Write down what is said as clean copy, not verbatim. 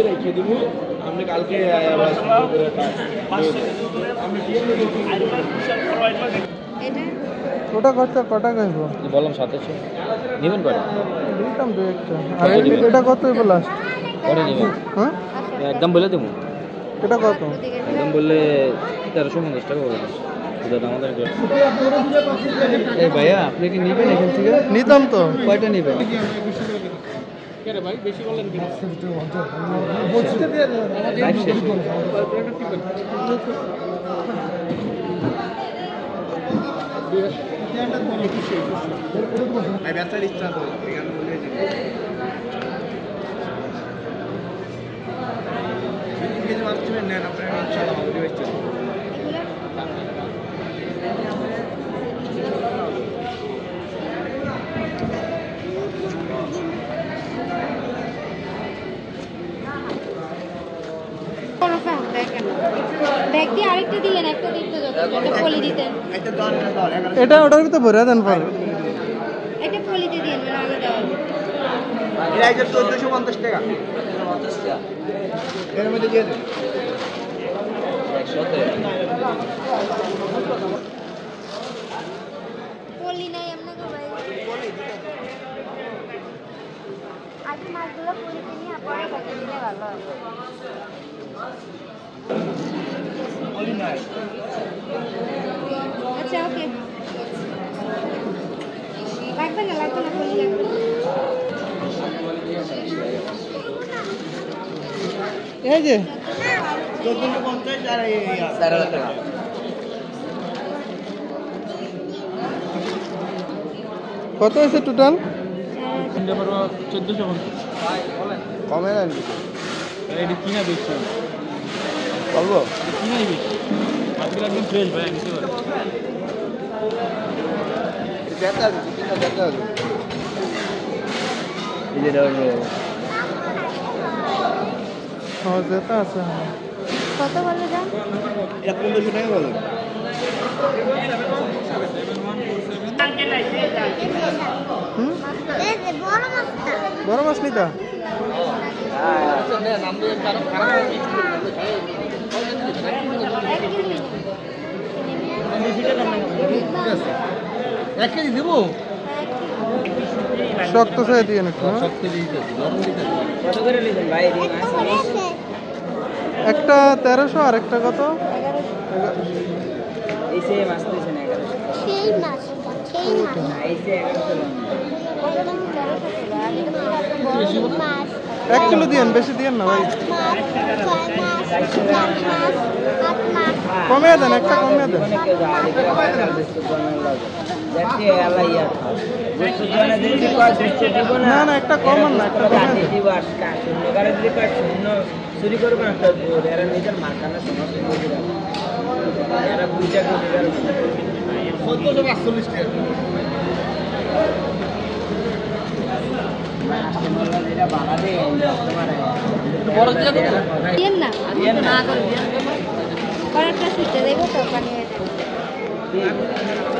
রেখে দিব আপনি কালকে ওটা কত কটা গাইব বললাম 2700 নেবেন কটা দিতাম দু একটা আর এটা কত হইব লাস্ট পরে নেবেন হ্যাঁ একদম বলে দেবো এটা কত একদম বললে 1350 টাকা বলে আমাদের এই ভাইয়া আপনি কি নেবেন এখান থেকে নিতাম তো কয়টা নেবেন ভাই বেশি বলেন কি ব্যাগ দিয়ে আরেকটা দিলেন একটা দিতে একটা পলি দিতেন এটা ওটার ভিতরে ভরে দেন পরে একটা পলিতে দিন মানে আগে দেওয়া এটা 1450 টাকা 50 টাকা এর মধ্যে দিয়ে দেন 100 পলি নাই আপনাকে ভাই আগে মাছগুলো পলিতে নিয়ে পরে ব্যাগে দিলে ভালো হয় আচ্ছা ওকে লাগবে না পলি লাগবে এই যে 1450 আর 4000 টাকা কত হয়েছে টোটাল 1450 কমে নেন এটা কিনা বেশি বলবো কিনাই বেশি আজকে একদম ফ্রেশ ভাই নিতে পারেন যেটা আছে কিনা যেটা আছে এই যে দাও হ্যাঁ যেটা আছে কত বলে দাম এটা 1500 টাকা বলো বড় মাছ নিতা এক কেজি দেবো শক্ত ছেড়ে দিয়ে একটু শক্ত দিতে কত করে নিবেন ভাই একটা 1300 আর একটা কত এই সে মাছ দিছেন 1100 সেই মাছ না এই সে 1100 মাছ 1 কিলো দিয়েন বেশি দিয়েন না ভাই কমিয়ে দেন একটা কমিয়ে দেন না না একটা কমান না একটা কমিয়ে দেন চুরি করবো একটা এরা নিজের মাখানা সমস্যা এরা পূজা করে 1445 টাকা দিন না কয়েকটা সুইটে দেবো তো পানি হয়ে যাবে